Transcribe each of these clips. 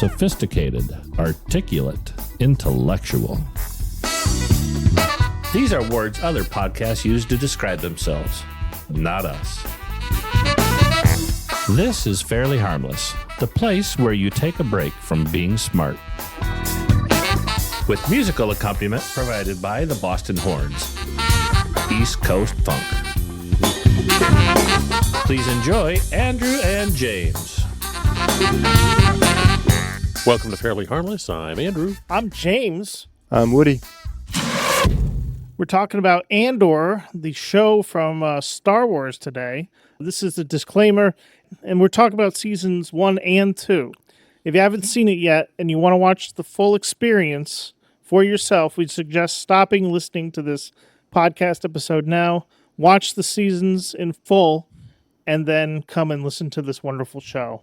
sophisticated, articulate, intellectual. These are words other podcasts use to describe themselves, not us. This is Fairly Harmless, the place where you take a break from being smart. With musical accompaniment provided by the Boston Horns, East Coast Funk. Please enjoy Andrew and James. Welcome to Fairly Harmless. I'm Andrew. I'm James. I'm Woody. We're talking about Andor, the show from Star Wars today. This is the disclaimer, and we're talking about seasons 1 and 2. If you haven't seen it yet and you want to watch the full experience for yourself, we suggest stopping listening to this podcast episode now, watch the seasons in full, and then come and listen to this wonderful show.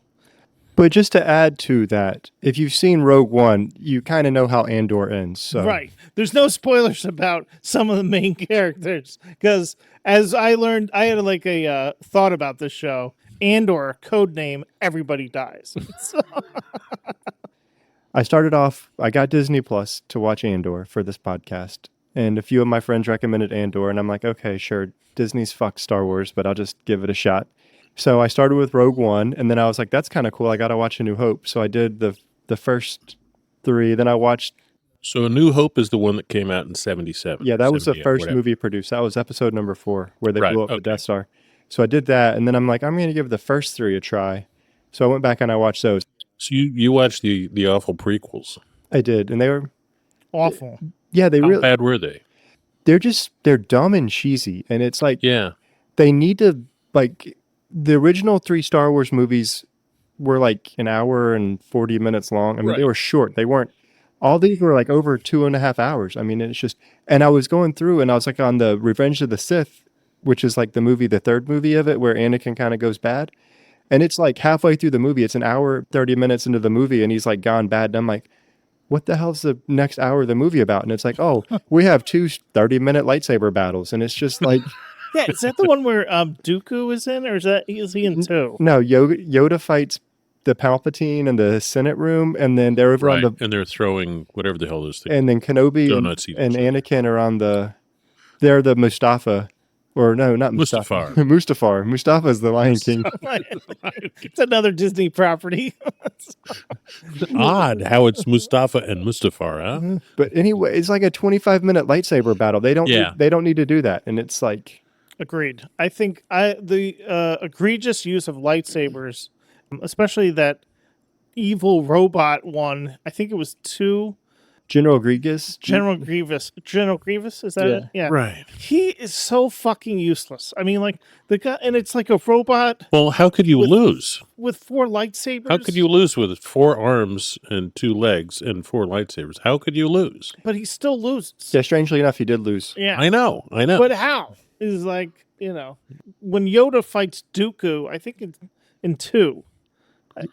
But just to add to that, if you've seen Rogue One, you kind of know how Andor ends. So. Right. There's no spoilers about some of the main characters, because as I learned, I had a thought about this show. Andor, code name, everybody dies. I started off, I got Disney Plus to watch Andor for this podcast, and a few of my friends recommended Andor, and I'm like, okay, sure, Disney's fucked Star Wars, but I'll just give it a shot. So I started with Rogue One, and then I was like, that's kind of cool. I got to watch A New Hope. So I did the first three. Then I watched... So A New Hope is the one that came out in 77. Yeah, that was the first movie produced. That was episode number 4, where they blew up the Death Star. So I did that, and then I'm like, I'm going to give the first 3 a try. So I went back and I watched those. So you watched the awful prequels. I did, and they were... Awful. Yeah, they really... How bad were they? They're dumb and cheesy, and it's like... Yeah. They need to, like... The original 3 Star Wars movies were like an hour and 40 minutes long. I mean, They were short. They weren't, all these were like over 2.5 hours. I mean, it's just, and I was going through and I was like on the Revenge of the Sith, which is like the movie, the third movie of it, where Anakin kind of goes bad. And it's like halfway through the movie, it's an hour, 30 minutes into the movie, and he's like gone bad. And I'm like, what the hell's the next hour of the movie about? And it's like, oh, we have 2 30-minute lightsaber battles. And it's just like... Yeah, is that the one where Dooku is in, or is he in 2? No, Yoda fights the Palpatine in the Senate room, and then they're over on the... and they're throwing whatever the hell those things. And then Kenobi and Anakin are on the... They're the Mustafa, or no, not Mustafa. Mustafar. Mustafa is the Lion King. It's another Disney property. Odd how it's Mustafa and Mustafar, huh? But anyway, it's like a 25-minute lightsaber battle. They don't need to do that, and it's like... Agreed. I think the egregious use of lightsabers, especially that evil robot one, I think it was 2. General Grievous? General Grievous, is that it? Yeah. Right. He is so fucking useless. I mean, like, the guy, and it's like a robot. Well, how could you lose? With 4 lightsabers? How could you lose with 4 arms and 2 legs and 4 lightsabers? How could you lose? But he still loses. Yeah, strangely enough, he did lose. Yeah. I know. But how? Is like, when Yoda fights Dooku, I think it's in 2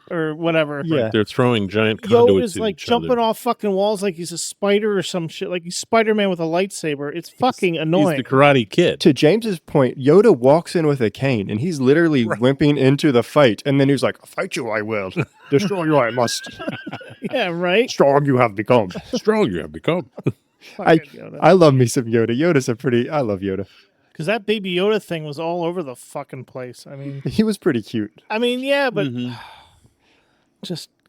or whatever. Yeah. Right, they're throwing giant conduits. Yoda's like jumping off fucking walls like he's a spider or some shit. Like he's Spider-Man with a lightsaber. It's fucking annoying. He's the Karate Kid. To James's point, Yoda walks in with a cane, and he's literally limping into the fight. And then he's like, fight you I will. Destroy you I must. Yeah, right? Strong you have become. Strong you have become. I love me some Yoda. I love Yoda. Because that Baby Yoda thing was all over the fucking place. I mean... He was pretty cute. I mean, yeah, but... It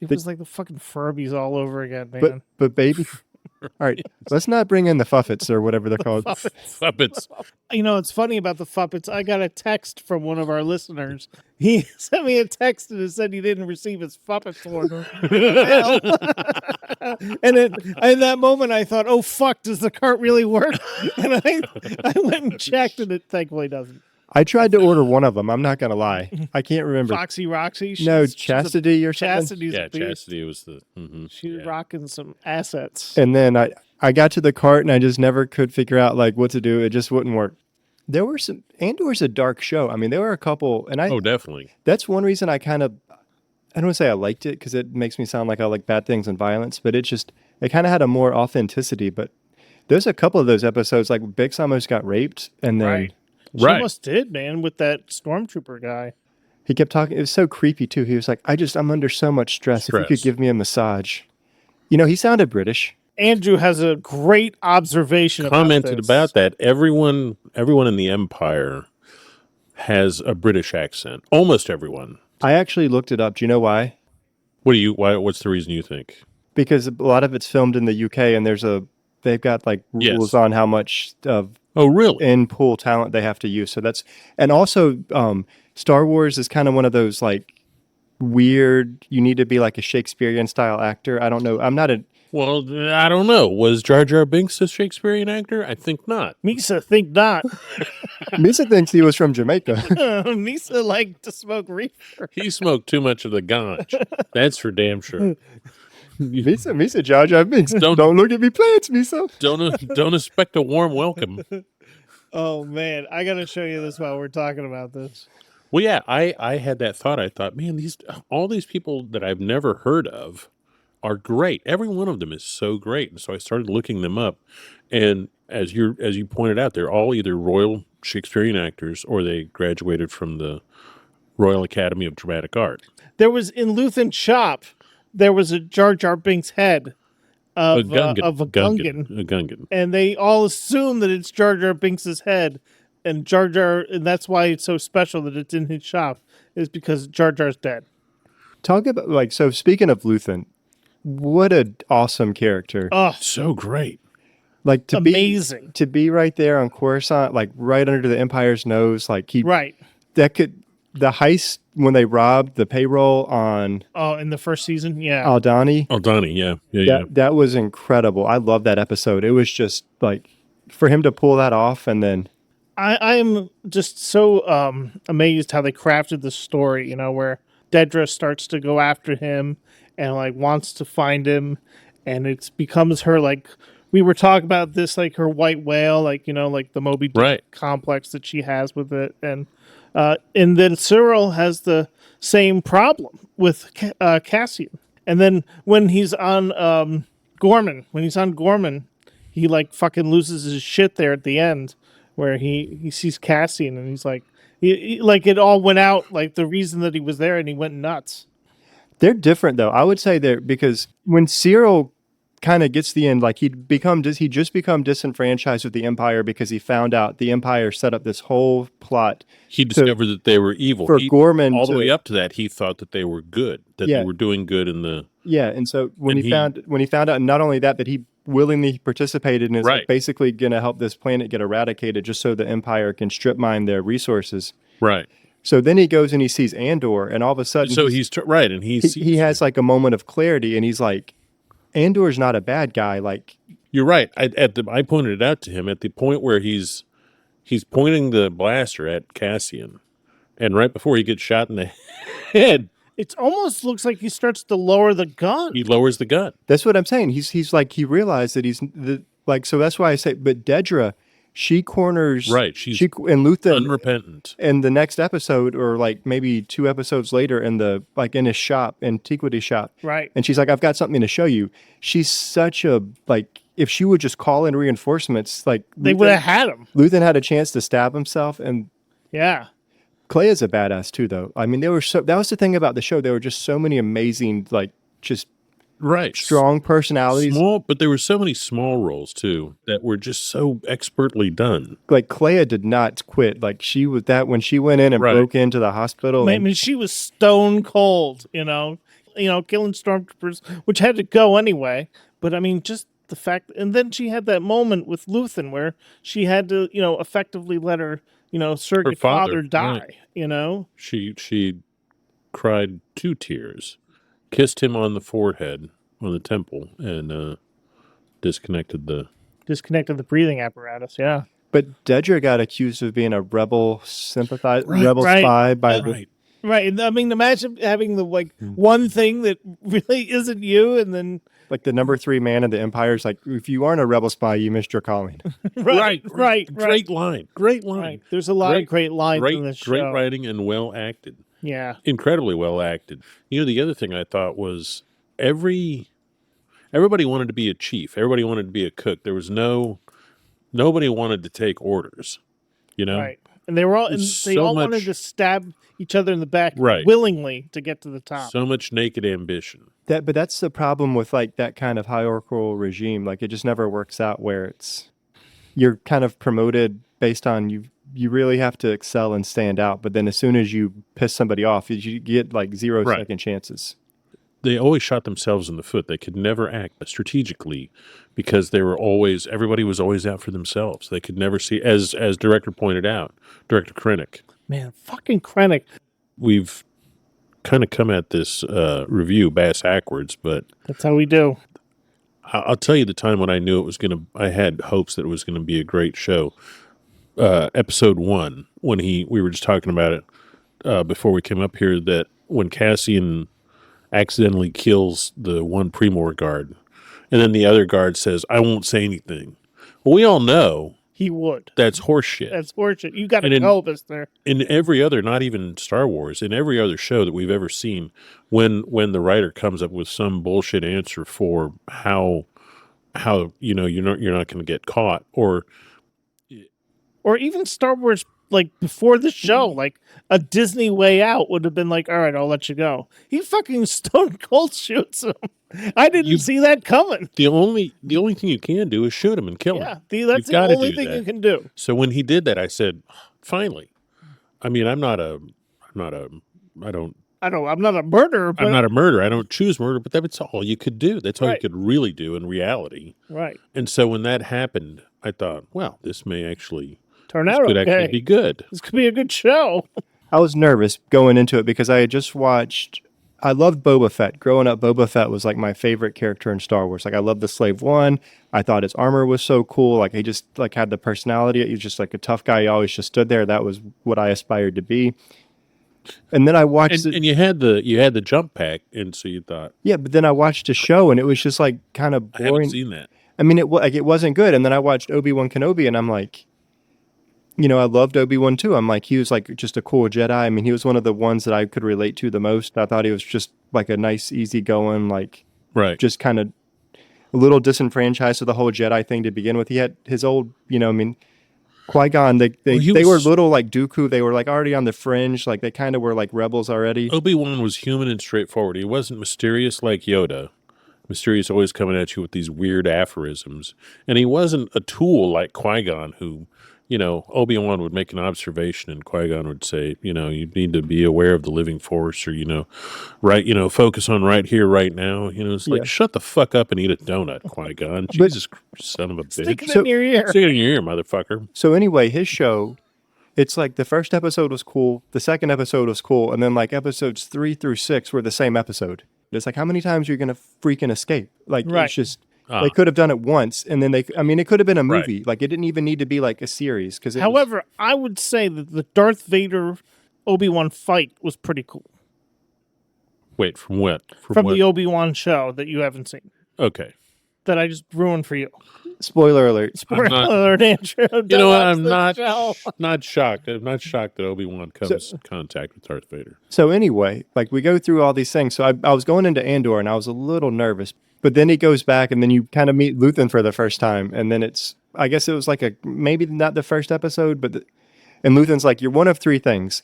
was like the fucking Furbies all over again, man. But baby... All right, let's not bring in the Fuffets or whatever they're called. Fuppets. You know, it's funny about the Fuppets. I got a text from one of our listeners. He sent me a text and it said he didn't receive his Fuppets order. And in that moment, I thought, oh, fuck, does the cart really work? And I went and checked, and it thankfully doesn't. I tried to order one of them. I'm not going to lie. I can't remember. Foxy Roxy? No, Chastity or something? Chastity's a beast. Chastity was the... She was rocking some assets. And then I got to the cart, and I just never could figure out like what to do. It just wouldn't work. There were some... Andor's a dark show. I mean, there were a couple... and Oh, definitely. That's one reason I kind of... I don't want to say I liked it, because it makes me sound like I like bad things and violence, but it kind of had a more authenticity. But there's a couple of those episodes, like Bix almost got raped, and then... Right. She almost did, man, with that stormtrooper guy. He kept talking. It was so creepy too. He was like, I'm under so much stress. If you could give me a massage. He sounded British. Andrew has a great observation Commented about that. Everyone in the Empire has a British accent. Almost everyone. I actually looked it up. Do you know why? What's the reason you think? Because a lot of it's filmed in the UK, and they've got like rules on how much of in-pool talent they have to use. So and also Star Wars is kind of one of those like weird, you need to be like a Shakespearean style actor. I don't know. Well, I don't know. Was Jar Jar Binks a Shakespearean actor? I think not. Misa think not. Misa thinks he was from Jamaica. Misa liked to smoke reefer. He smoked too much of the ganj. That's for damn sure. Misa, Jar Jar Binks. Don't look at me plants, Misa. Don't expect a warm welcome. Oh, man. I got to show you this while we're talking about this. Well, yeah, I had that thought. I thought, man, all these people that I've never heard of are great. Every one of them is so great. And so I started looking them up. And as you pointed out, they're all either Royal Shakespearean actors or they graduated from the Royal Academy of Dramatic Art. There was in Luthen's shop, there was a Jar Jar Binks head of a Gungan. And they all assume that it's Jar Jar Binks' head. And Jar Jar, and that's why it's so special that it's in his shop, is because Jar Jar's dead. Talk about, so speaking of Luthen, what an awesome character. Oh, so great. Like amazing. To be right there on Coruscant, like right under the Empire's nose, like the heist when they robbed the payroll on in the first season, yeah. Aldhani, yeah. That was incredible. I love that episode. It was just like for him to pull that off, and then I am just so amazed how they crafted the story, where Dedra starts to go after him and like wants to find him, and it becomes her, like we were talking about this, like her white whale, like like the Moby Dick complex that she has with it, and then Cyril has the same problem with Cassian, and then when he's on Gorman, he like fucking loses his shit there at the end, where he sees Cassian and he's like, like it all went out, like the reason that he was there, and he went nuts. They're different though. I would say because when Cyril kind of gets the end, like he just become disenfranchised with the Empire because he found out the Empire set up this whole plot. He discovered that they were evil. Gorman all the way up to that, he thought that they were good, that they were doing good in the and so when he found out, not only that he willingly participated and is like basically going to help this planet get eradicated just so the Empire can strip mine their resources. Right. So then he goes and he sees Andor, and all of a sudden, he has like a moment of clarity, and he's like, Andor's not a bad guy. Like, you're right. I pointed it out to him at the point where he's pointing the blaster at Cassian, and right before he gets shot in the head, it almost looks like he starts to lower the gun. He lowers the gun. That's what I'm saying. He's like, he realized that so that's why I say, but Dedra, she corners She's and Luthen unrepentant. In the next episode, or like maybe 2 episodes later, in his shop, Antiquity shop, right? And she's like, I've got something to show you. She's such a if she would just call in reinforcements, like they would have had him. Luthen had a chance to stab himself, and Clea's a badass too, though. I mean, that was the thing about the show. There were just so many amazing, just strong personalities. But there were so many small roles too that were just so expertly done. Like Clea did not quit. Like she was that when she went in and broke into the hospital. I mean, she was stone cold. Killing stormtroopers, which had to go anyway. But I mean, just the fact, and then she had that moment with Luthen where she had to, effectively let her, surrogate father die. Right. She cried 2 tears, kissed him on the forehead, on the temple, and disconnected the breathing apparatus. Yeah. But Dedra got accused of being a rebel sympathizer, spy by the. Right. I mean, imagine having the one thing that really isn't you, and then like the number 3 man in the Empire is like, if you aren't a rebel spy, you missed your calling. Right. Great line. Right. There's a lot of great lines in this show. Great writing and well acted. Yeah. Incredibly well acted. The other thing I thought was everybody wanted to be a chief. Everybody wanted to be a cook. There was nobody wanted to take orders, Right. and they were all, and There's they so all wanted much- to stab each other in the back Right. willingly to get to the top. So much naked ambition. But that's the problem with like that kind of hierarchical regime. Like it just never works out where you're kind of promoted based on you really have to excel and stand out. But then as soon as you piss somebody off, you get like 0 Right. second chances. They always shot themselves in the foot. They could never act strategically because everybody was always out for themselves. They could never see, as director pointed out, Director Krennic. Man, fucking Krennic. We've kind of come at this review bass backwards, but That's how we do. I'll tell you the time when I knew I had hopes that it was going to be a great show. Episode 1, when we were just talking about it before we came up here, that when Cassian accidentally kills the one Primor guard, and then the other guard says, "I won't say anything." Well, we all know He would. that's horseshit. That's horseshit. You got And to in- go, mister. In every other, not even Star Wars, in every other show that we've ever seen, when the writer comes up with some bullshit answer for how you're not going to get caught, or Or even Star Wars, like before the show, like a Disney way out would have been like, all right, I'll let you go. He fucking stone cold shoots him. I didn't see that coming. the only thing you can do is shoot him and kill Yeah, him. that's You've the gotta only do thing that. you can do. So when he did that, I said, finally. I mean, I'm not a murderer, but I'm not a murderer. I don't choose murder, but that's all you could do. That's all Right. you could really do in reality. right. And so when that happened, I thought, well, this could actually Okay. be good. This could be a good show. I was nervous going into it because I had just watched. I loved Boba Fett. Growing up, Boba Fett was like my favorite character in Star Wars. Like I loved the Slave One. I thought his armor was so cool. Like he just like had the personality. He was just like a tough guy. He always just stood there. That was what I aspired to be. And then I watched And you had the jump pack, and so you thought, yeah, but then I watched a show and it was just like kind of I haven't boring. seen that. I mean, it wasn't good. And then I watched Obi-Wan Kenobi and I'm like, I loved Obi-Wan too. I'm like, he was like just a cool Jedi. I mean, he was one of the ones that I could relate to the most. I thought he was just like a nice, easygoing, like Right. just kind of a little disenfranchised with the whole Jedi thing to begin with. He had his old, Qui-Gon, they were little like Dooku. They were like already on the fringe. Like they kind of were like rebels already. Obi-Wan was human and straightforward. He wasn't mysterious like Yoda. Mysterious always coming at you with these weird aphorisms. And he wasn't a tool like Qui-Gon, who, Obi-Wan would make an observation and Qui-Gon would say, you need to be aware of the living force, or, focus on right here, right now. It's like, Yeah. shut the fuck up and eat a donut, Qui-Gon. Jesus Christ, son of a bitch. Stick it in your ear. Stick it in your ear, motherfucker. So anyway, his show, it's like the first episode was cool, the second episode was cool, and then like episodes 3 through 6 were the same episode. It's like, how many times are you going to freaking escape? Like, Right. it's just, they could have done it once, and then it could have been a Right. movie. Like, it didn't even need to be like a series. However, I would say that the Darth Vader Obi-Wan fight was pretty cool. Wait, from what? From what? the Obi-Wan show that you haven't seen. Okay. That I just ruined for you. Spoiler alert. Spoiler not- alert, Andrew. You know what? I'm Don't watch the show. not shocked. I'm not shocked that Obi-Wan comes in contact with Darth Vader. So anyway, like we go through all these things. So I was going into Andor and I was a little nervous, but then he goes back and then you kind of meet Luthen for the first time. And then I guess it was like maybe not the first episode, and Luthen's like, you're one of three things.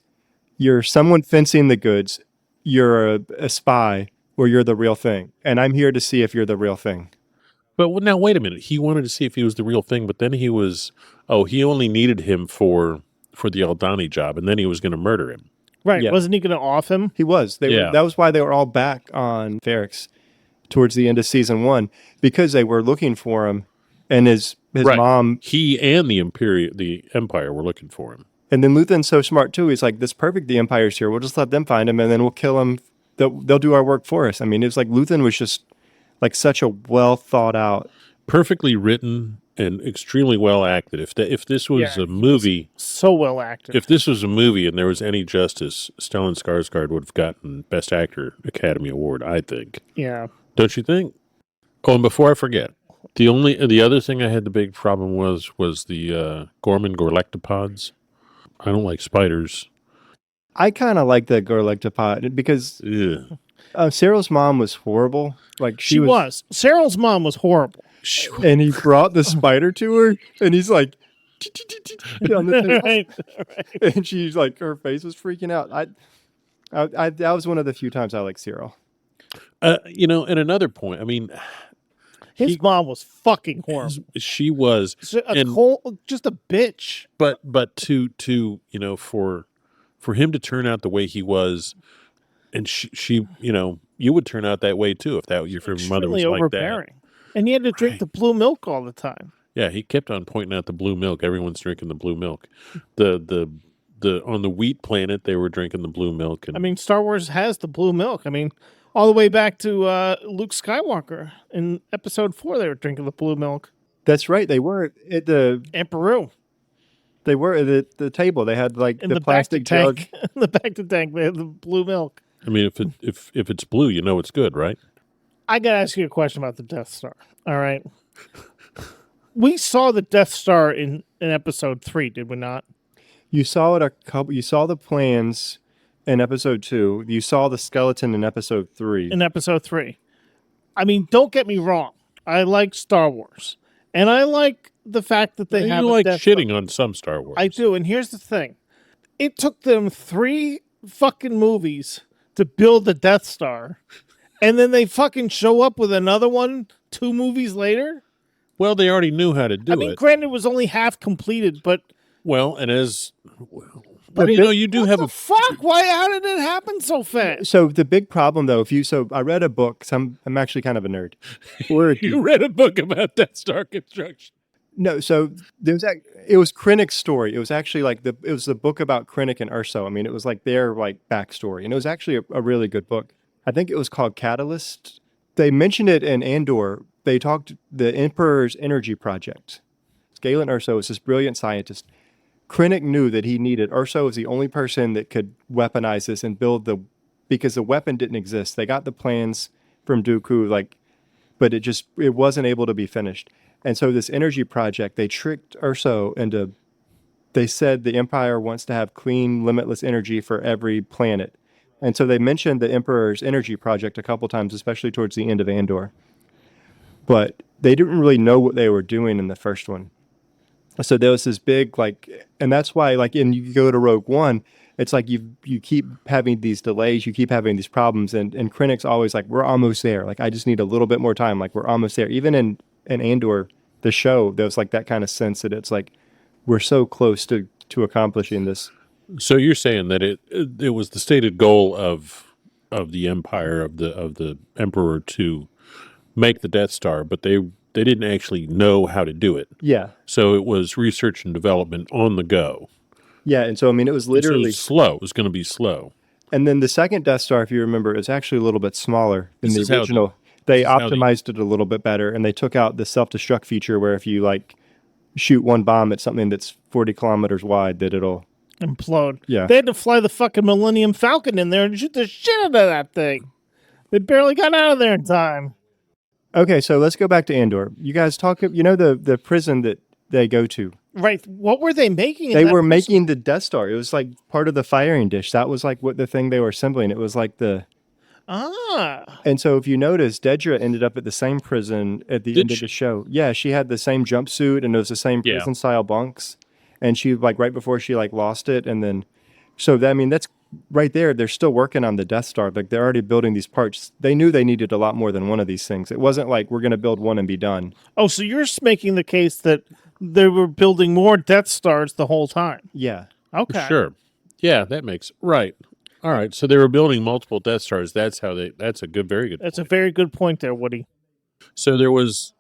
You're someone fencing the goods, you're a spy, or you're the real thing. And I'm here to see if you're the real thing. But now, wait a minute. He wanted to see if he was the real thing, but then he only needed him for the Aldani job, and then he was going to murder him. Right. Yeah. Wasn't he going to off him? He was. Yeah. That was why they were all back on Ferrix towards the end of season 1, because they were looking for him, and his Right. mom. He and the Empire were looking for him. And then Luthen's so smart too. He's like, "This perfect. The Empire's here. We'll just let them find him, and then we'll kill him. They'll do our work for us." I mean, it was like Luthen was just like such a well thought out. Perfectly written and extremely well acted. If this was Yeah, a movie, So well acted. if this was a movie and there was any justice, Stellan Skarsgård would have gotten Best Actor Academy Award, I think. Yeah. Don't you think? Oh, and before I forget, the other thing I had the big problem was the Gorman Gorlectopods. I don't like spiders. I kind of like the Gorlectopod because Ugh. Cyril's mom was horrible. Like She was. Cyril's mom was horrible. and he brought the spider to her, and he's like, on the table. Right. And she's like, her face was freaking out. I that was one of the few times I like Cyril. And another point. I mean, His mom was fucking horrible. she was, Just a bitch. but for him to turn out the way he was, and she you would turn out that way too if your mother was Extremely like that. overbearing. And he had to drink Right. the blue milk all the time. Yeah, he kept on pointing out the blue milk. Everyone's drinking the blue milk. The on the wheat planet they were drinking the blue milk. And I mean, Star Wars has the blue milk. I mean, all the way back to Luke Skywalker in Episode 4, they were drinking the blue milk. That's right. They were at the Emperor. They were at the table. They had like In the plastic jug. tank. In the back of the tank, they had the blue milk. I mean, if it's blue, you know it's good, right? I got to ask you a question about the Death Star. All right. We saw the Death Star in Episode 3, did we not? You saw it You saw the plans in Episode 2. You saw the skeleton in Episode 3. In Episode 3. I mean, don't get me wrong. I like Star Wars. And I like the fact that they have you a like Death shitting Star. on some Star Wars. I do. And here's the thing. It took them 3 fucking movies to build the Death Star. And then they fucking show up with another one 2 movies later? Well, they already knew how to do I mean, it. granted, it was only half completed, but... Well, and you do have the fuck? How did it happen so fast? So the big problem, though, I read a book. I'm actually kind of a nerd. You read a book about Death Star construction. No, so it was Krennic's story. It was actually it was the book about Krennic and Urso. I mean, it was like their backstory, and it was actually a really good book. I think it was called Catalyst. They mentioned it in Andor. They talked the Emperor's Energy Project. Galen Urso was this brilliant scientist. Krennic knew that he needed Urso was the only person that could weaponize this and because the weapon didn't exist. They got the plans from Dooku, but it wasn't able to be finished. And so this energy project, they tricked Urso into. They said the Empire wants to have clean, limitless energy for every planet, and so they mentioned the Emperor's Energy Project a couple times, especially towards the end of Andor. But they didn't really know what they were doing in the first one. So there was this big, and that's why, you go to Rogue One, it's like you keep having these delays, you keep having these problems, and Krennic's always like, we're almost there. I just need a little bit more time. We're almost there. Even in Andor, the show, there was that kind of sense that it's we're so close to accomplishing this. So you're saying that it was the stated goal of the Empire, of the Emperor, to make the Death Star, but they didn't actually know how to do it. Yeah. So it was research and development on the go. Yeah, and so, I mean, it was literally... So it was slow. It was going to be slow. And then the second Death Star, if you remember, is actually a little bit smaller than the original. They optimized it a little bit better, and they took out the self-destruct feature where if you, shoot one bomb at something that's 40 kilometers wide, that it'll... implode. Yeah. They had to fly the fucking Millennium Falcon in there and shoot the shit out of that thing. They barely got out of there in time. Okay, so let's go back to Andor. You guys talk, the prison that they go to. Right. What were they making? They were making the Death Star. It was part of the firing dish. That was what the thing they were assembling. It was the... Ah. And so if you notice, Dedra ended up at the same prison at the end of the show. Yeah, she had the same jumpsuit and it was the same prison-style bunks. And she, right before she, lost it. And then... So, that's right there. They're still working on the Death Star. They're already building these parts. They knew they needed a lot more than one of these things. It wasn't we're going to build one and be done. Oh, so you're making the case that they were building more Death Stars the whole time? Yeah. Okay. Sure. Yeah, that makes... Right. All right. So they were building multiple Death Stars. That's a very good That's point. a very good point there, Woody. So there was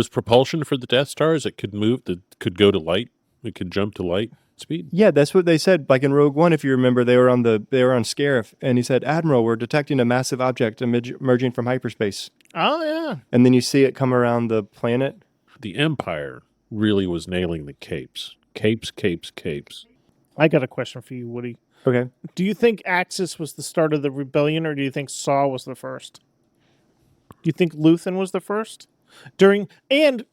propulsion for the Death Stars. It could move, that could go to light. It could jump to light speed. Yeah, that's what they said. In Rogue One, if you remember, they were on Scarif, and he said, "Admiral, we're detecting a massive object emerging from hyperspace." Oh, yeah. And then you see it come around the planet. The Empire really was nailing the capes. Capes. I got a question for you, Woody. Okay. Do you think Axis was the start of the rebellion, or do you think Saw was the first? Do you think Luthen was the first? And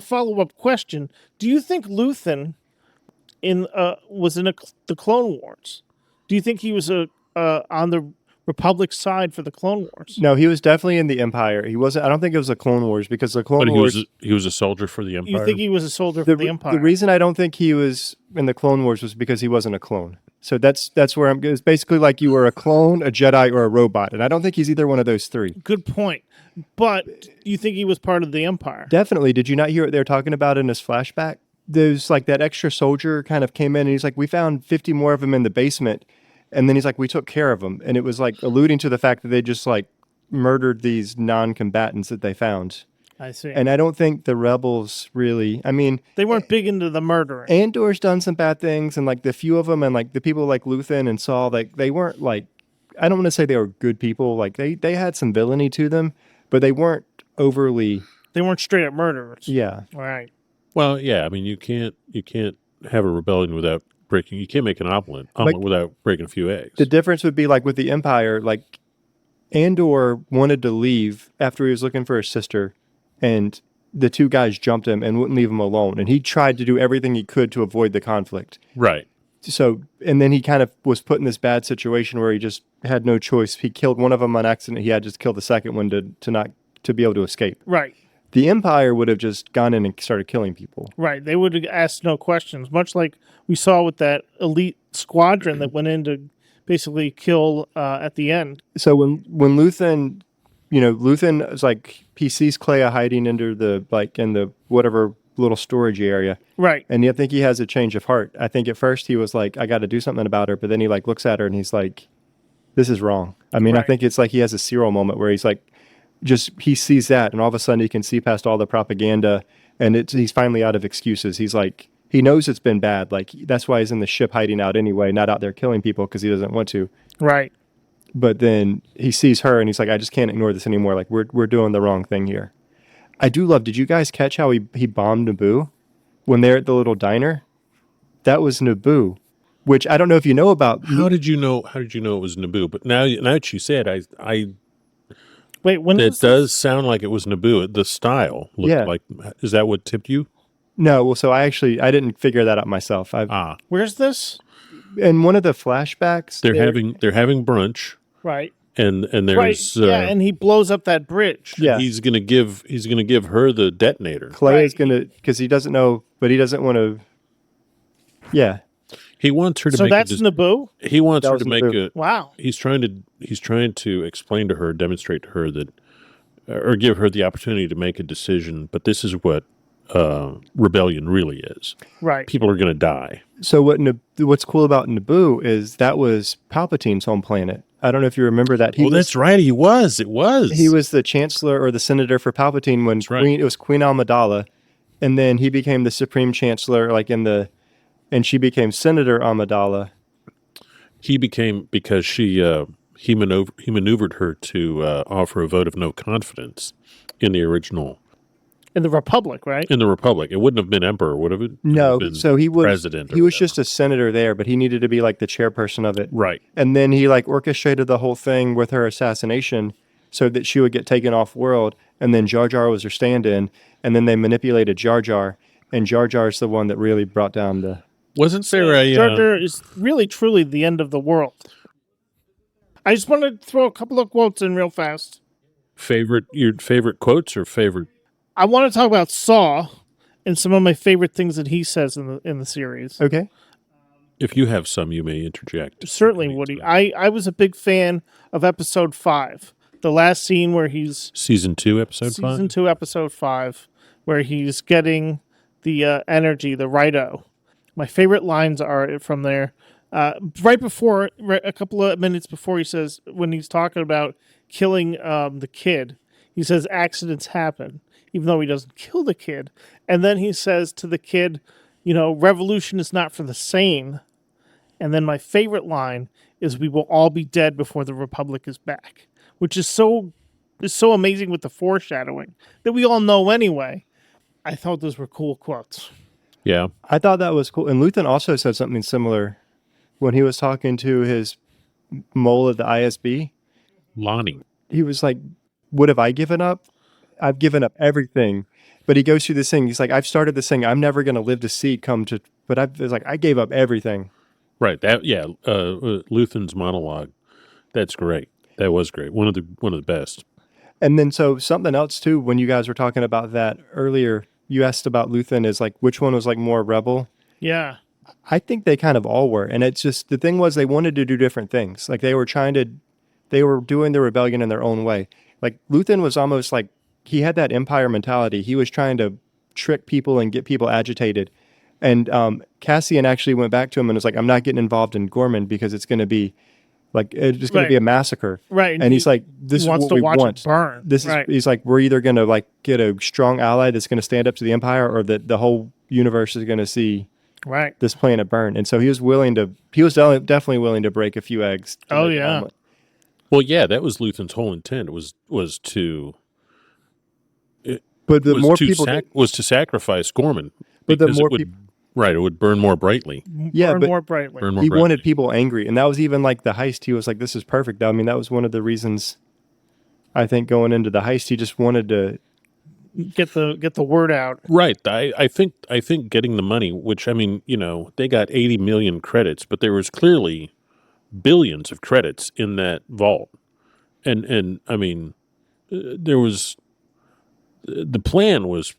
follow-up question, do you think Luthen was in the Clone Wars? Do you think he was on the Republic side for the Clone Wars. No, he was definitely in the Empire. He wasn't. I don't think it was the Clone Wars because the Clone But Wars. he was a soldier for the Empire. You think he was a soldier for the Empire? The reason I don't think he was in the Clone Wars was because he wasn't a clone. So that's where I'm. It's basically like you were a clone, a Jedi, or a robot, and I don't think he's either one of those three. Good point. But you think he was part of the Empire? Definitely. Did you not hear what they were talking about in his flashback? There's like that extra soldier kind of came in, and he's like, "We found 50 more of them in the basement," and then he's like, "We took care of them," and it was like alluding to the fact that they just like murdered these non-combatants that they found. I see. And I don't think the rebels really. I mean, they weren't big into the murdering. Andor's done some bad things, and like the few of them, and like the people like Luthen and Saul, like they weren't like. I don't want to say they were good people. Like they had some villainy to them, but they weren't overly. They weren't straight up murderers. Yeah. Right. Well, yeah. I mean, you can't have a rebellion without breaking. You can't make an omelet without breaking a few eggs. The difference would be like with the Empire, like Andor wanted to leave after he was looking for his sister, and the two guys jumped him and wouldn't leave him alone. And he tried to do everything he could to avoid the conflict. Right. So, and then he kind of was put in this bad situation where he just had no choice. He killed one of them on accident. He had to just kill the second one to be able to escape. Right. The Empire would have just gone in and started killing people. Right. They would have asked no questions, much like we saw with that elite squadron that went in to basically kill at the end. So when Luthen, Luthen is like, he sees Clea hiding in the whatever little storage area. Right. And I think he has a change of heart. I think at first he was like, I got to do something about her. But then he like looks at her and he's like, this is wrong. I mean, Right. I think it's like he has a Cyril moment where he's like, he sees that, and all of a sudden he can see past all the propaganda, and he's finally out of excuses. He's like, he knows it's been bad. Like, that's why he's in the ship hiding out anyway, not out there killing people because he doesn't want to. Right. But then he sees her and he's like, I just can't ignore this anymore. Like, we're doing the wrong thing here. I do love, did you guys catch how he bombed Naboo when they're at the little diner? That was Naboo, which I don't know if you know about. How did you know it was Naboo? But now that you said, I Wait, when it does sound like it was Naboo. The style looked like. Is that what tipped you? No, well, so I didn't figure that out myself. Where's this? In one of the flashbacks, They're having brunch, Right. and there's Right. Yeah, and he blows up that bridge. Yeah. he's gonna give her the detonator. Clay is Right. gonna, because he doesn't know, but he doesn't want to. Yeah, He wants her to So make. that's Naboo? He wants That her was to make Naboo. a. Wow. He's trying to explain to her, demonstrate to her that, or give her the opportunity to make a decision. But this is what rebellion really is. Right. People are going to die. So what's cool about Naboo is that was Palpatine's home planet. I don't know if you remember that. That's right. He was. It was. He was the chancellor or the senator for Palpatine when right. it was Queen Amidala, and then he became the supreme chancellor, and she became Senator Amidala. He became because he maneuvered her to offer a vote of no confidence in the original. In the Republic, right? In the Republic, it wouldn't have been emperor, would have it? No, been so he was president. He was just a senator there, but he needed to be like the chairperson of it. right. And then he like orchestrated the whole thing with her assassination so that she would get taken off world. And then Jar Jar was her stand-in. And then they manipulated Jar Jar. And Jar Jar's the one that really brought down the... Wasn't there a Jar Jar is really, truly the end of the world. I just want to throw a couple of quotes in real fast. your favorite quotes or favorite? I want to talk about Saw and some of my favorite things that he says in the series. Okay. If you have some, you may interject. Certainly, Woody. I was a big fan of episode 5. The last scene where he's... Season 2, episode 5? Season 2, episode 5, where he's getting the energy, the Rito. My favorite lines are from there. Right before, a couple of minutes before he says, when he's talking about killing the kid, he says accidents happen, even though he doesn't kill the kid. And then he says to the kid, revolution is not for the sane. And then my favorite line is, we will all be dead before the Republic is back, which is so amazing with the foreshadowing that we all know anyway. I thought those were cool quotes. Yeah. I thought that was cool. And Luthen also said something similar when he was talking to his mole at the ISB. Lonnie. He was like, what have I given up? I've given up everything. But he goes through this thing. He's like, I've started this thing. I'm never going to live to see it come to, but I gave up everything. Right. That, yeah. Luthen's monologue. That's great. That was great. One of the best. And then so something else too, when you guys were talking about that earlier, you asked about Luthen is like which one was like more rebel. Yeah. I think they kind of all were. And it's just the thing was they wanted to do different things. Like they were doing the rebellion in their own way. Like Luthen was almost like he had that empire mentality. He was trying to trick people and get people agitated. And Cassian actually went back to him and was like, I'm not getting involved in Gorman because it's going to be like, it's just going to be a massacre. Right. And he's like, this is what we want. It burn. He's like, we're either going to like get a strong ally that's going to stand up to the empire or that the whole universe is going to see this planet burn. And so he was definitely willing to break a few eggs. Oh yeah. Well, yeah, that was Luthen's whole intent. Was to sacrifice Gorman. But the more people, right, it would burn more brightly. Burn more brightly. He wanted people angry, and that was even like the heist. He was like, "This is perfect." I mean, that was one of the reasons. I think going into the heist, he just wanted to get the word out. Right. I think getting the money, which I mean, they got 80 million credits, but there was clearly billions of credits in that vault, and I mean, there was the plan was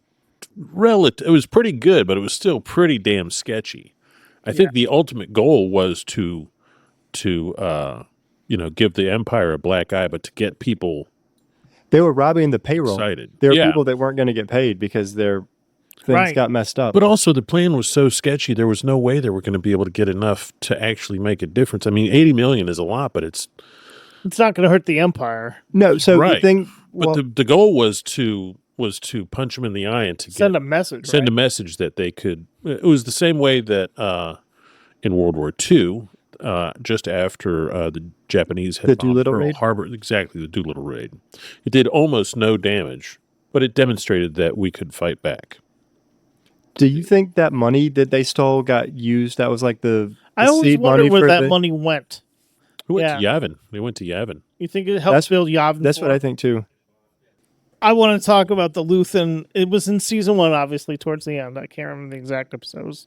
it was pretty good, but it was still pretty damn sketchy. I think the ultimate goal was to give the Empire a black eye, but to get people. They were robbing the payroll. Excited. There were people that weren't going to get paid because their things got messed up. But also the plan was so sketchy, there was no way they were going to be able to get enough to actually make a difference. I mean, 80 million is a lot, but it's not going to hurt the Empire. No, so the thing... But the goal was to punch them in the eye and to send a message. Send a message that they could. It was the same way that in World War II, just after the Japanese had bombed Pearl Harbor, exactly, the Doolittle raid. It did almost no damage, but it demonstrated that we could fight back. Do you think that money that they stole got used? That was like the I always wondered where that money went. Who went to Yavin? They went to Yavin. You think it helped build Yavin? That's what I think too. I want to talk about the Luthen. It was in season 1, obviously, towards the end. I can't remember the exact episodes.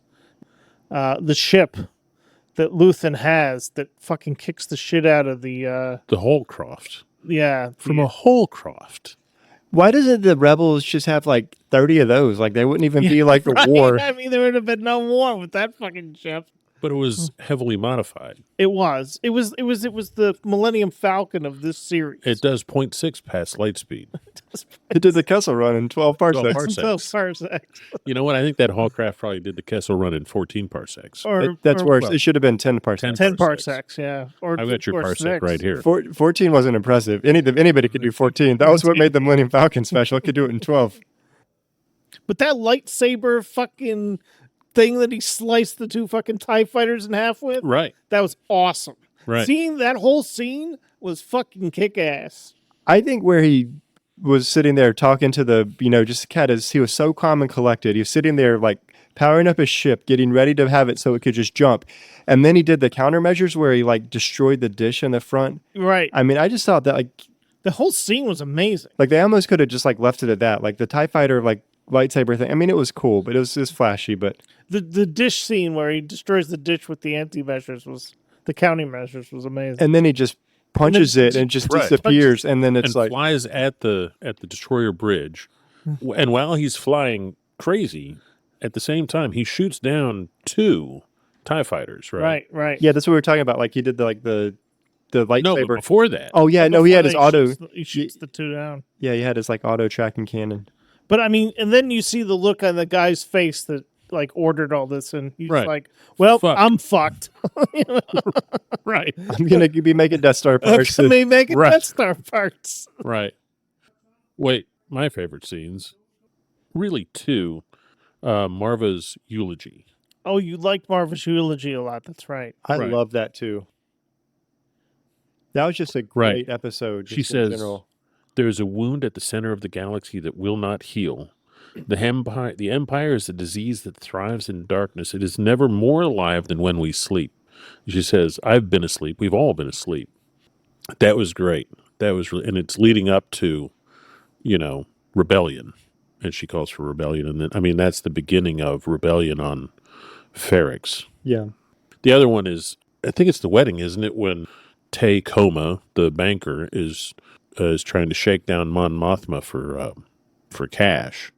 The ship that Luthen has that fucking kicks the shit out of the Holcroft. Yeah. From a Holcroft. Why doesn't the rebels just have like 30 of those? Like they wouldn't even be like a war. I mean, there would have been no war with that fucking ship. But it was heavily modified. It was the Millennium Falcon of this series. It does 0.6 past light speed. It did the Kessel Run in 12 parsecs. 12 parsecs. You know what? I think that Hallcraft probably did the Kessel Run in 14 parsecs. That's worse. It should have been 10 parsecs. 10 parsecs, yeah. I've got your parsec 6. right here. 14 wasn't impressive. Anybody could do 14. That was what made the Millennium Falcon special. It could do it in 12. But that lightsaber fucking thing that he sliced the 2 fucking TIE fighters in half with, right? That was awesome. Right. Seeing that whole scene was fucking kick-ass. I think where he was sitting there talking to the, just he was so calm and collected. He was sitting there like powering up his ship, getting ready to have it so it could just jump. And then he did the countermeasures where he like destroyed the dish in the front. Right. I mean, I just thought that like the whole scene was amazing. Like they almost could have just like left it at that. Like the TIE fighter like lightsaber thing. I mean, it was cool, but it was just flashy. But the dish scene where he destroys the dish with the countermeasures was amazing. And then he just punches it and just disappears, and then it's like flies at the destroyer bridge, and while he's flying crazy, at the same time he shoots down 2 TIE fighters. Right. Yeah, that's what we were talking about. Like he did the lightsaber. No, but before that. Oh yeah, no, he had his auto. He shoots the 2 down. Yeah, he had his like auto tracking cannon. But I mean, and then you see the look on the guy's face that like ordered all this, and he's like, "Well, I'm fucked." Right. I'm gonna be making Death Star parts. I'm gonna be making Death Star parts. Right. Wait, my favorite scenes, really 2. Marva's eulogy. Oh, you liked Marva's eulogy a lot. That's right. I love that too. That was just a great episode. She says, "There is a wound at the center of the galaxy that will not heal. The Empire is a disease that thrives in darkness. It is never more alive than when we sleep." She says, "I've been asleep. We've all been asleep." That was great. That was really, and it's leading up to, rebellion, and she calls for rebellion, and then that's the beginning of rebellion on Ferrix. Yeah. The other one is, I think it's the wedding, isn't it? When Tay Koma, the banker, is trying to shake down Mon Mothma for cash,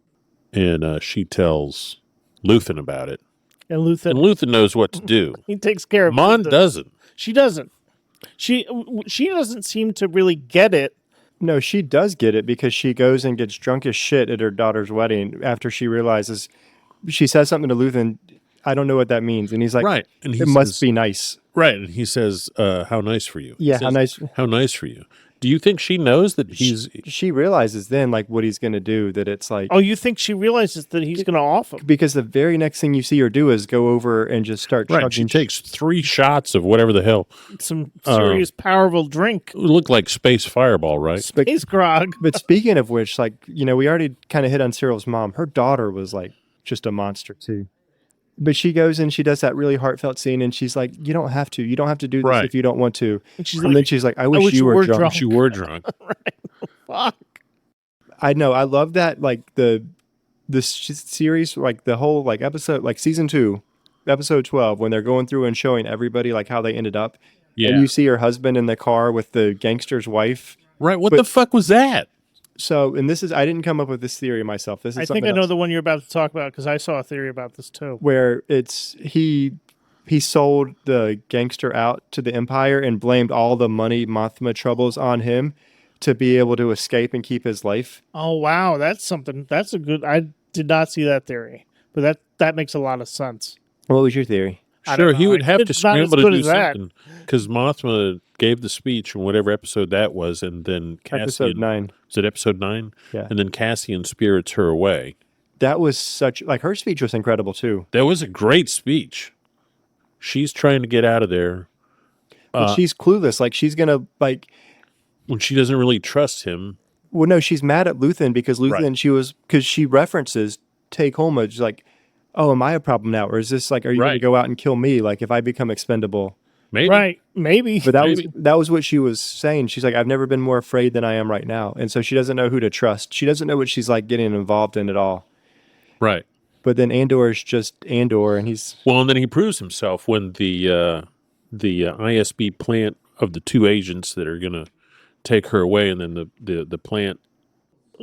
and she tells Luthen about it. And And Luthen knows what to do. he takes care of Mon business. doesn't. She doesn't. She doesn't seem to really get it. No, she does get it because she goes and gets drunk as shit at her daughter's wedding after she realizes she says something to Luthen. I don't know what that means, and he's like, Right, and it must be nice. Right, and he says, "How nice for you." Yeah, He how says, nice. How nice for you. Do you think she knows that he's She realizes then like what he's going to do. That it's like Oh, you think she realizes that he's going to off him? because the very next thing you see her do is go over and just start right? She chugging. takes 3 shots of whatever the hell Some serious, powerful drink. it looked like space fireball, right? Space grog. But speaking of which, like, you know, we already kind of hit on Cyril's mom. Her daughter was like just a monster too. But she goes and she does that really heartfelt scene, and she's like, "You don't have to. You don't have to do this Right. if you don't want to." And she's And like, then she's like, "I wish wish you were drunk." She were drunk. fuck. I know. I love that. Like this series, like the whole like episode, like season 2, episode 12, when they're going through and showing everybody like how they ended up. Yeah. And you see her husband in the car with the gangster's wife. Right. What But- the fuck was that? So, and this is, I didn't come up with this theory myself. This is I something think I know else, the one you're about to talk about because I saw a theory about this too. where it's he sold the gangster out to the Empire and blamed all the money Mothma troubles on him to be able to escape and keep his life. Oh wow, that's something. That's a good. I did not see that theory, but that makes a lot of sense. What was your theory? I don't Sure, he know. would have to It's not as scramble to good do as that. something because Mothma gave the speech in whatever episode that was, and then Episode Cassian. 9. Was it episode 9? Yeah. And then Cassian spirits her away. That was such, like, her speech was incredible too. That was a great speech. She's trying to get out of there But she's clueless. Like, she's going to, like, when she doesn't really trust him. well, no, she's mad at Luthen because Luthen, because she references Take Homa. She's like, oh, am I a problem now? Or is this like, are you going to Right. go out and kill me? Like, if I become expendable? Maybe. Right? Maybe. But Maybe. that was what she was saying. She's like, I've never been more afraid than I am right now. And so she doesn't know who to trust. She doesn't know what she's like getting involved in at all. Right. But then Andor is just Andor, and he's Well, and then he proves himself when the ISB plant of the 2 agents that are going to take her away, and then the plant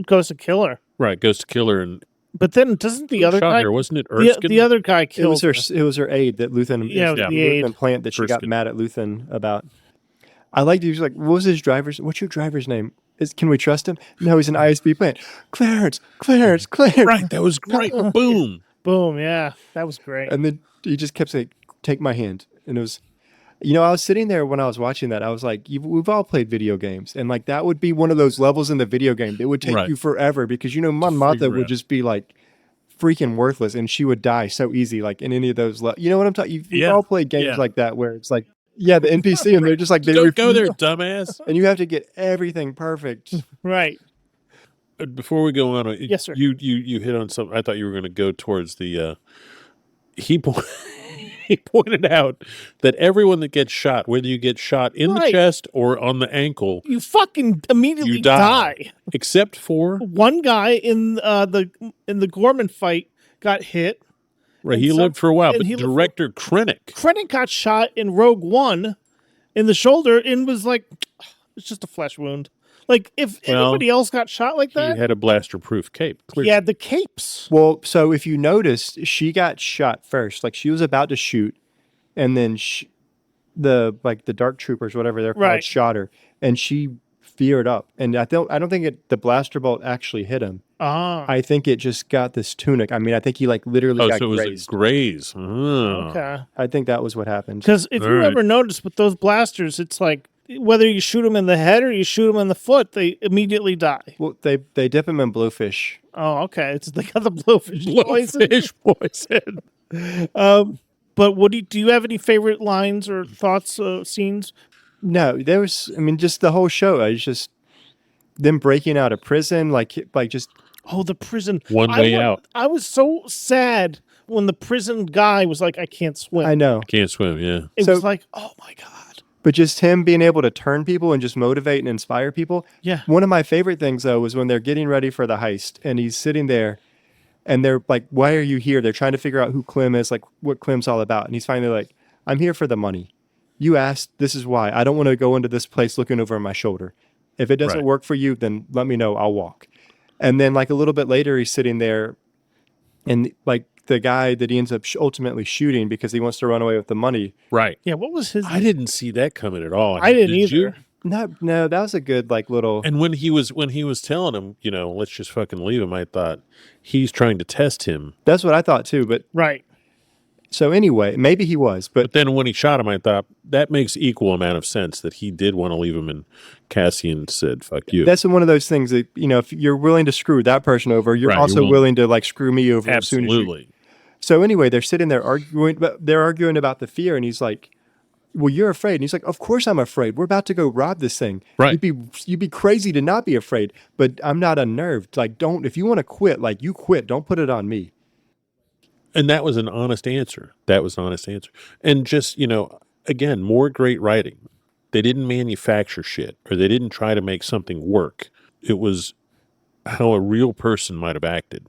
goes to kill her. goes to kill her and But then doesn't the other shot guy? her, wasn't it? The, Erskine? the other guy it kills was her. her it was her aide that Luthen Yeah, the the aide. Luthen plant that she got Erskine. mad at Luthen about. I like he was like, what was his driver's? What's your driver's name? Can we trust him? No, he's an ISB plant. Clarence. Right, that was great. Boom. Boom! Yeah, that was great. And then he just kept saying, "Take my hand," and it was. You know, I was sitting there when I was watching that. I was like, we've all played video games. And like, that would be one of those levels in the video game. It would take Right. you forever because, you know, Mon Mothma figure would out. just be like freaking worthless and she would die so easy, like in any of those. You know what I'm talking? You've Yeah. all played games Yeah. like that where it's like, yeah, the NPC and they're just like, they Don't go refuse- there, dumbass. And you have to get everything perfect. Right. Before we go on, Yes, sir. You hit on something. I thought you were going to go towards the. He he pointed out that everyone that gets shot, whether you get shot in the Right. chest or on the ankle, You fucking immediately you die. Except for One guy in the Gorman fight got hit. right, And he some- lived for a while, and but he lived for- director Krennic. Krennic got shot in Rogue One in the shoulder and was like, it's just a flesh wound. Like if Well, anybody else got shot like He that, had a blaster-proof cape. he Clearly. had the capes. Well, so if you noticed, she got shot first. Like she was about to shoot, and then the dark troopers, whatever they're called, Right. shot her, and she veered up. And I don't think the blaster bolt actually hit him. Ah, I think it just got this tunic. I mean, I think he like literally Oh, got so it was grazed. a graze. Oh. okay. I think that was what happened. Because if you All right. ever notice with those blasters, it's like whether you shoot them in the head or you shoot them in the foot, they immediately die. Well, they dip him in blowfish. Oh, okay. They got the blowfish poison. Blowfish poison. But what do you have any favorite lines or thoughts, scenes? No, there was. I mean, just the whole show. I was just them breaking out of prison, like just Oh, the prison. One way out. I was so sad when the prison guy was like, I can't swim. I know. Can't swim, yeah. It So- was like, oh my God. But just him being able to turn people and just motivate and inspire people. Yeah. One of my favorite things, though, was when they're getting ready for the heist and he's sitting there and they're like, why are you here? They're trying to figure out who Clem is, like what Clem's all about. And he's finally like, I'm here for the money. You asked, this is why. I don't want to go into this place looking over my shoulder. If it doesn't Right. work for you, then let me know. I'll walk. And then like a little bit later, he's sitting there and like the guy that he ends up ultimately shooting because he wants to run away with the money. Right. Yeah, what was his? I didn't see that coming at all. I didn't Did you? either. No, that was a good like little. And when he was telling him, let's just fucking leave him, I thought he's trying to test him. That's what I thought too. But Right. so anyway, maybe he was, But then when he shot him, I thought that makes equal amount of sense that he did want to leave him, and Cassian said, "Fuck you." that's one of those things that if you're willing to screw that person over, you're Right, you also won't. willing to like screw me over as soon as you. Absolutely. So anyway, they're sitting there arguing, but they're arguing about the fear, and he's like, "Well, you're afraid." And he's like, "Of course I'm afraid. We're about to go rob this thing. Right. You'd be crazy to not be afraid, but I'm not unnerved. Like, don't if you want to quit, like you quit. Don't put it on me." And that was an honest answer. And just, again, more great writing. They didn't manufacture shit, or they didn't try to make something work. It was how a real person might have acted.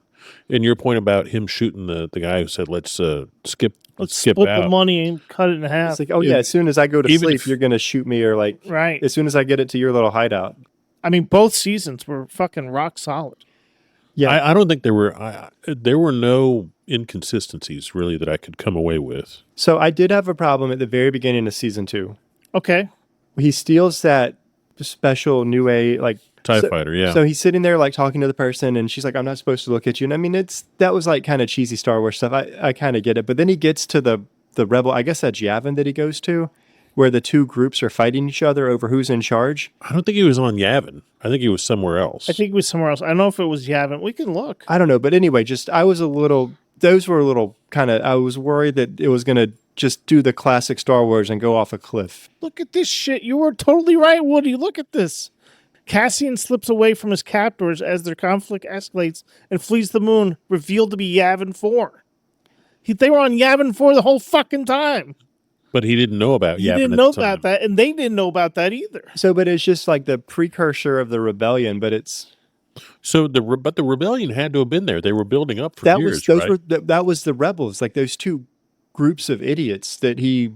And your point about him shooting the guy who said, let's skip Split out. the money and cut it in half. It's like, oh yeah, as soon as I go to Even sleep, if- you're gonna shoot me, or like, Right. as soon as I get it to your little hideout. I mean, both seasons were fucking rock solid. Yeah. I don't think there were no inconsistencies really that I could come away with. So I did have a problem at the very beginning of season 2. Okay. He steals that special new like TIE fighter, yeah. So he's sitting there like talking to the person, and she's like, "I'm not supposed to look at you." And I mean, that was like kind of cheesy Star Wars stuff. I kind of get it, but then he gets to the rebel. I guess that's Yavin that he goes to, where the two groups are fighting each other over who's in charge. I don't think he was on Yavin. I think he was somewhere else. I think it was somewhere else. I don't know if it was Yavin. We can look. I don't know, but anyway, those were a little kind of. I was worried that it was gonna just do the classic Star Wars and go off a cliff. Look at this shit. You were totally right, Woody. Look at this. Cassian slips away from his captors as their conflict escalates and flees the moon, revealed to be Yavin 4. They were on Yavin 4 the whole fucking time. But he didn't know about He Yavin didn't at know the time. about that, and they didn't know about that either. So, but it's just like the precursor of the rebellion, but it's. So the rebellion had to have been there. They were building up for That years, was those right? were that was the rebels, like those two groups of idiots that he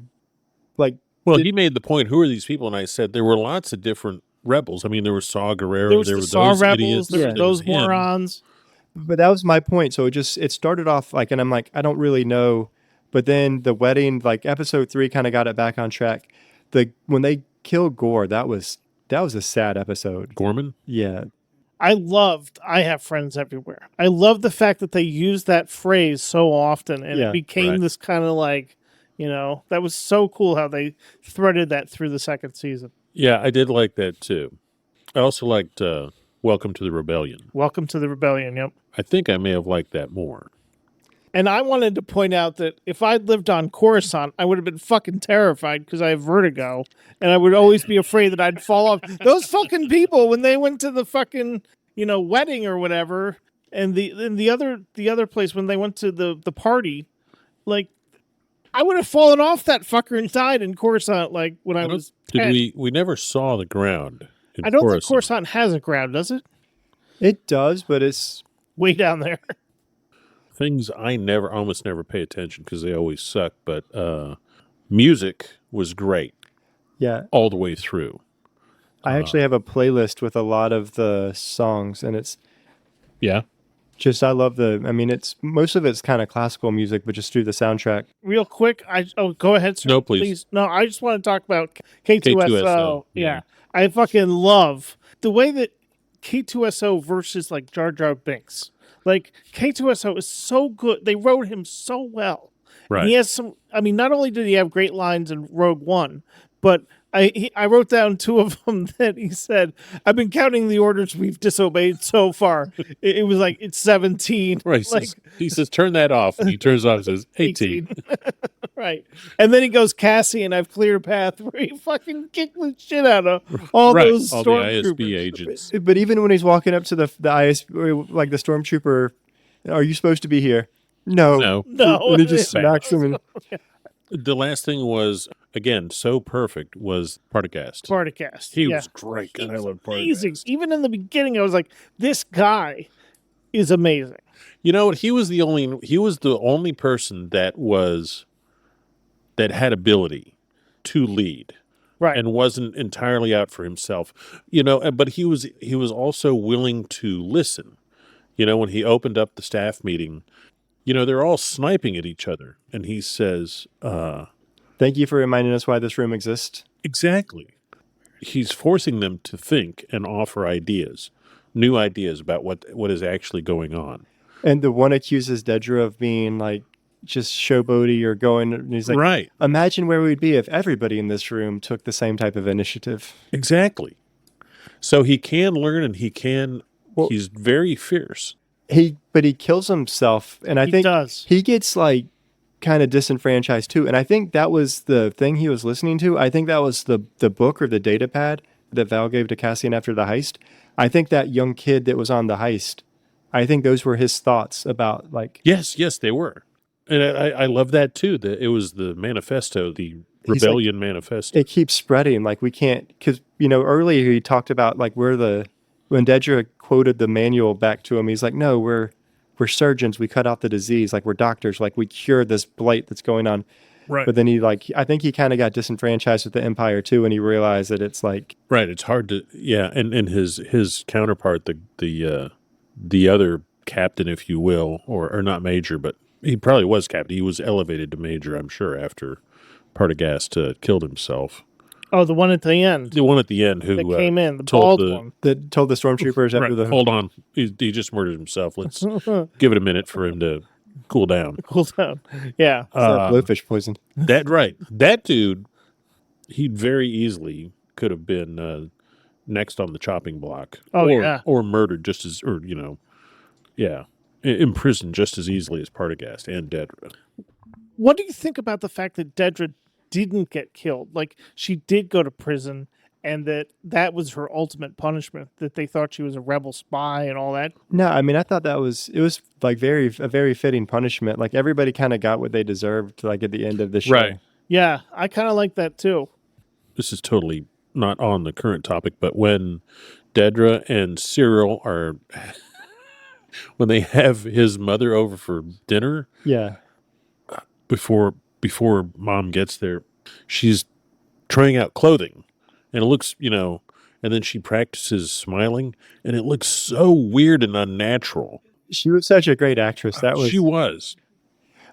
like. Well, he made the point, who are these people? And I said there were lots of different rebels. I mean, there was Saw Gerrera, There was there the were Saw those rebels, idiots, there were there was those him. morons. But that was my point. So it started off like, and I'm like, I don't really know. But then the wedding, like episode 3, kind of got it back on track. When they killed Gore, that was a sad episode. Gorman? Yeah, I have friends everywhere. I love the fact that they use that phrase so often, and Yeah, it became right. this kind of like, that was so cool how they threaded that through the second season. Yeah, I did like that too. I also liked Welcome to the Rebellion. Welcome to the Rebellion, yep. I think I may have liked that more. And I wanted to point out that if I'd lived on Coruscant, I would have been fucking terrified because I have vertigo, and I would always be afraid that I'd fall off. Those fucking people, when they went to the fucking, wedding or whatever, and the other place when they went to the party, like, I would have fallen off that fucker and died in Coruscant, like when I was 10. We never saw the ground in I don't think Coruscant. Coruscant has a ground, does it? it does, but it's Way down there. Things I almost never pay attention because they always suck, but music was great yeah. all the way through. I actually have a playlist with a lot of the songs, and it's Yeah. just I love I mean, it's most of it's kind of classical music, but just through the soundtrack. Real quick, go ahead, sir. No, please. No, I just want to talk about K2SO. K2SO, Yeah. yeah. I fucking love the way that K2SO versus like Jar Jar Binks. Like K2SO is so good. They wrote him so well. Right. And he has not only did he have great lines in Rogue One, but I wrote down 2 of them that he said, "I've been counting the orders we've disobeyed so far." It was like, it's 17. Right. Like, He says, turn that off. And he turns it off and says, 18. Right. And then he goes, "Cassian, I've cleared a path," where he fucking kicked the shit out of all Right. those All the ISB stormtroopers. agents. But even when he's walking up to the ISB, like the stormtrooper, "Are you supposed to be here?" No. No. And he just smacks him. And, The last thing was, again, so perfect was Partagast. Partagast. He yeah. was great. God, I love Amazing. Partagast. Even in the beginning, I was like, this guy is amazing. You know what? He was the only person that had ability. to lead. Right. And wasn't entirely out for himself, but he was also willing to listen. When he opened up the staff meeting, they're all sniping at each other, and he says, Thank you for reminding us why this room exists. exactly. He's forcing them to think and offer ideas, new ideas about what is actually going on. And the one accuses Dedra of being like just showboaty or going, and he's like, Right. Imagine where we'd be if everybody in this room took the same type of initiative. Exactly. So he can learn, and he's very fierce. But he kills himself, and I think does. He gets like kind of disenfranchised too. And I think that was the thing he was listening to. I think that was the book or the data pad that Val gave to Cassian after the heist. I think that young kid that was on the heist, I think those were his thoughts about like. Yes, they were. And I love that too. That it was the manifesto, the rebellion manifesto. It keeps spreading. Like we can't, because earlier he talked about like when Dedra quoted the manual back to him, he's like, no, we're surgeons. We cut out the disease. Like we're doctors. Like we cure this blight that's going on. Right. But then I think he kind of got disenfranchised with the Empire too, and he realized that it's like. Right. It's hard to, and his counterpart, the other captain, if you will, or not major, but he probably was captain. He was elevated to major, I'm sure, after Partagast killed himself. Oh, the one at the end. The one at the end who that came in, the told bald one. That told the stormtroopers after right, the. Hold on. He just murdered himself. Let's give it a minute for him to cool down. Cool down. Yeah. Blowfish poison. That dude, he very easily could have been next on the chopping block. Or murdered imprisoned just as easily as Partagast and Dedra. What do you think about the fact that Dedra didn't get killed? Like, she did go to prison, and that was her ultimate punishment, that they thought she was a rebel spy and all that. No, I mean, I thought it was like a very fitting punishment. Like everybody kind of got what they deserved, like at the end of the show. Right. Yeah, I kind of like that too. This is totally not on the current topic, but when Dedra and Cyril when they have his mother over for dinner. Yeah. Before mom gets there, she's trying out clothing, and it looks, and then she practices smiling, and it looks so weird and unnatural. She was such a great actress. She was.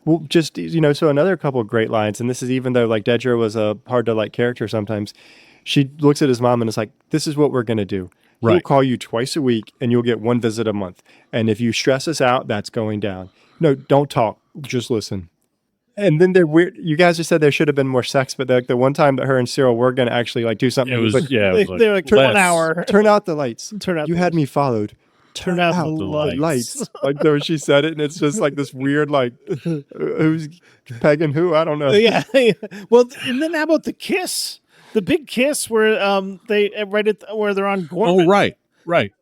Well, just, so another couple of great lines, and this is even though like Dedra was a hard to like character sometimes, she looks at his mom and is like, this is what we're going to do. He'll call you twice a week and you'll get one visit a month. And if you stress us out, that's going down. No, don't talk. Just listen. And then they're weird. You guys just said there should have been more sex, but the one time that her and Cyril were going to actually like do something. It was like, they're like 1 hour. Turn out the lights. You had me followed. Turn out the lights. Like though she said it, and it's just like this weird like who's pegging who? I don't know. Yeah. Well, and then how about the kiss? The big kiss where where they're on Gorman. Oh, right.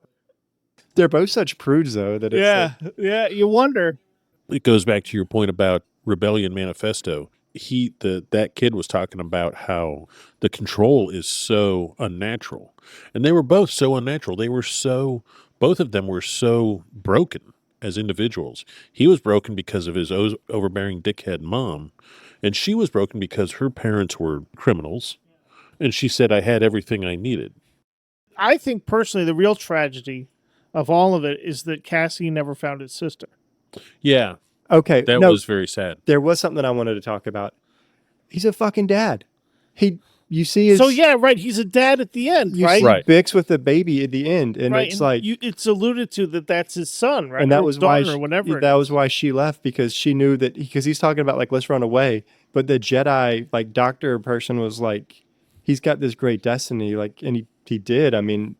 They're both such prudes though that it's yeah. You wonder. It goes back to your point about Rebellion Manifesto. That kid was talking about how the control is so unnatural, and they were both so unnatural. Both of them were so broken as individuals. He was broken because of his overbearing dickhead mom, and she was broken because her parents were criminals. And she said, I had everything I needed. I think personally the real tragedy of all of it is that Cassie never found his sister. Yeah. Okay. That was very sad. There was something I wanted to talk about. He's a fucking dad. You see his... So yeah, right. He's a dad at the end, you right? See Bix with the baby at the end. And right. it's and like... it's alluded to that's his son, right? And that was why that was why she left, because she knew that... Because he's talking about like, let's run away. But the Jedi like doctor person was like... He's got this great destiny, like, and he did. I mean,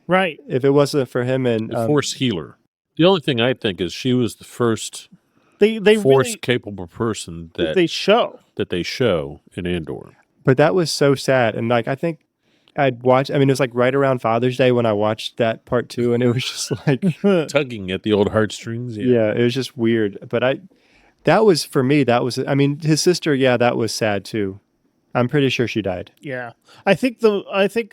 right. If it wasn't for him and the Force healer, the only thing I think is she was the first they Force really, capable person that they show in Andor. But that was so sad, and like I think I'd watch. I mean, it was like right around Father's Day when I watched that part 2, and it was just like tugging at the old heartstrings. Yeah, it was just weird. But that was for me. That was. I mean, his sister. Yeah, that was sad too. I'm pretty sure she died. Yeah, I think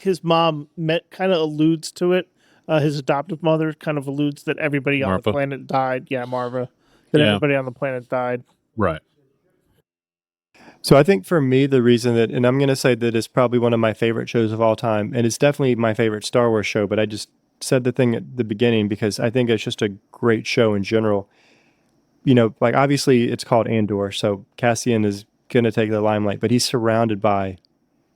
his mom kind of alludes to it. His adoptive mother kind of alludes that everybody on the planet died. Yeah, Marva. That everybody on the planet died. Right. So I think for me, the reason that, and I'm going to say that it's probably one of my favorite shows of all time, and it's definitely my favorite Star Wars show, but I just said the thing at the beginning because I think it's just a great show in general. You know, like obviously it's called Andor, so Cassian is going to take the limelight, but he's surrounded by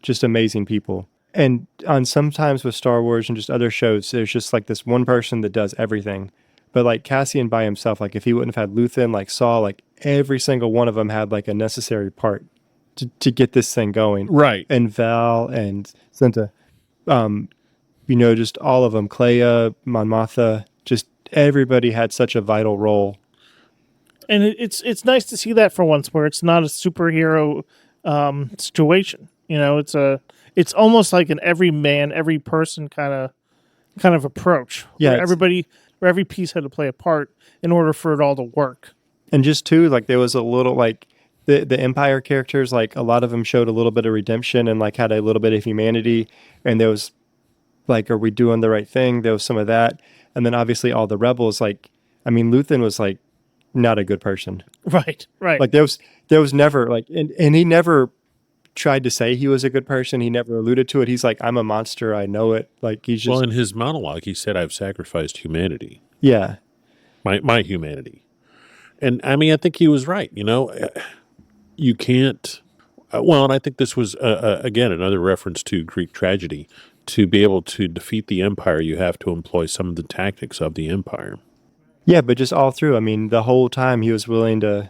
just amazing people. And on sometimes with Star Wars and just other shows, there's just like this one person that does everything. But like Cassian by himself, like if he wouldn't have had Luthen, like Saul, like every single one of them had like a necessary part to get this thing going. Right. And Val and Cinta, you know, just all of them, Clea, Mon Mothma, just everybody had such a vital role. And it's nice to see that for once, where it's not a superhero situation. You know, it's almost like an every man, every person kind of approach. Yeah, where every piece had to play a part in order for it all to work. And just too, like there was a little like the Empire characters, like a lot of them showed a little bit of redemption and like had a little bit of humanity. And there was like, are we doing the right thing? There was some of that. And then obviously all the rebels, like, I mean, Luthen was like not a good person. Right. Like there was never like, and he never tried to say he was a good person. He never alluded to it. He's like, I'm a monster. I know it. Like he's just. Well, in his monologue, he said, I've sacrificed humanity. Yeah. My humanity. And I mean, I think he was right. You know, you can't. Well, and I think this was, again, another reference to Greek tragedy. To be able to defeat the Empire, you have to employ some of the tactics of the Empire. Yeah, but just all through. I mean, the whole time he was willing to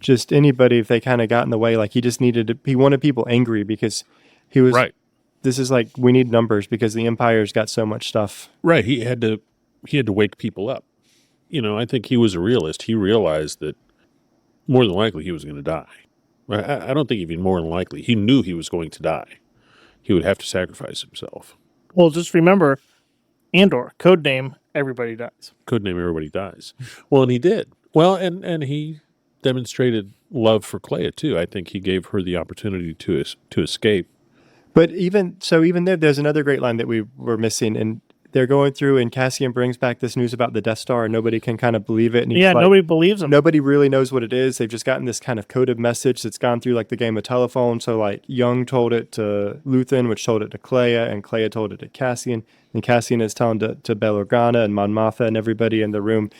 just anybody, if they kind of got in the way, like he wanted people angry because he was, right. This is like, we need numbers because the Empire's got so much stuff. Right. He had to wake people up. You know, I think he was a realist. He realized that more than likely he was going to die. I don't think even more than likely. He knew he was going to die. He would have to sacrifice himself. Well, just remember, Andor, codename, everybody dies. Codename, everybody dies. Well, and he did. Well, and he demonstrated love for Clea, too. I think he gave her the opportunity to escape. But even there's another great line that we were missing, and they're going through, and Cassian brings back this news about the Death Star, and nobody can kind of believe it. And he's like, nobody believes him. Nobody really knows what it is. They've just gotten this kind of coded message that's gone through like the game of telephone. So like Young told it to Luthen, which told it to Clea, and Clea told it to Cassian, and Cassian is telling to Bail Organa and Mon Mothma and everybody in the room.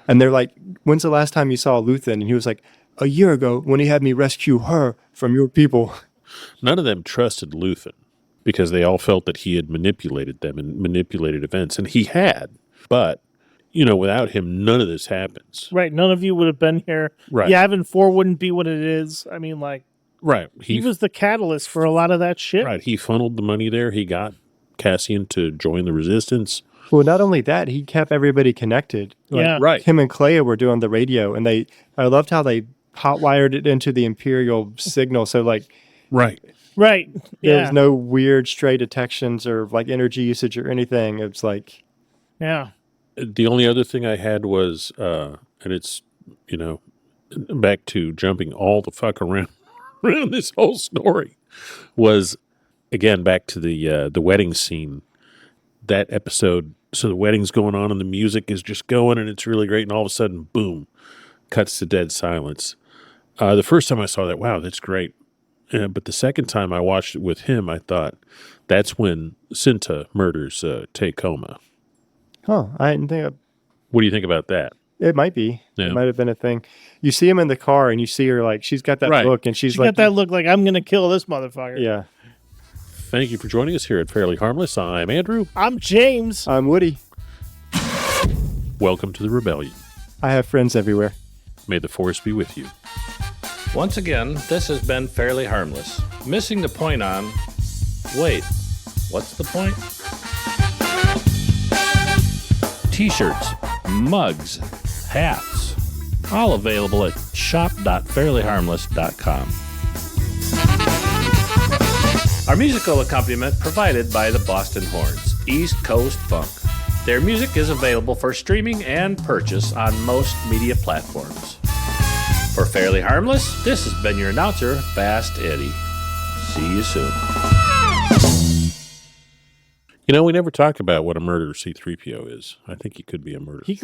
And they're like, when's the last time you saw Luthen? And he was like, a year ago when he had me rescue her from your people. None of them trusted Luthen because they all felt that he had manipulated them and manipulated events. And he had. But, you know, without him, none of this happens. Right. None of you would have been here. Right. Yavin 4 wouldn't be what it is. I mean, like, right. He was the catalyst for a lot of that shit. Right. He funneled the money there. He got Cassian to join the resistance. Well, not only that, he kept everybody connected. Like, Yeah. Right. Him and Clea were doing the radio, and I loved how they hotwired it into the Imperial signal. So like, Right. Right. there Yeah. was no weird stray detections or like energy usage or anything. It's like, Yeah. The only other thing I had was, and it's, you know, back to jumping all the fuck around this whole story, was, again, back to the wedding scene. That episode, so the wedding's going on and the music is just going and it's really great. And all of a sudden, boom, cuts to dead silence. The first time I saw that, wow, that's great. But the second time I watched it with him, I thought, that's when Cinta murders Tacoma. I didn't think What do you think about that? it might be. Yeah. It might have been a thing. You see him in the car and you see her like, she's got that Right. look and she's She like, got that look like, I'm going to kill this motherfucker. yeah, Thank you for joining us here at Fairly Harmless. I'm Andrew. I'm James. I'm Woody. Welcome to the rebellion. I have friends everywhere. May the force be with you. Once again, this has been Fairly Harmless. Missing the point on... Wait, what's the point? T-shirts, mugs, hats, all available at shop.fairlyharmless.com. Our musical accompaniment provided by the Boston Horns, East Coast Funk. Their music is available for streaming and purchase on most media platforms. For Fairly Harmless, this has been your announcer, Fast Eddie. See you soon. You know, we never talk about what a murderer C-3PO is. I think he could be a murderer. He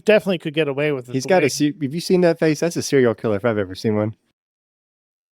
definitely could get away with it. He's got have you seen that face? That's a serial killer if I've ever seen one.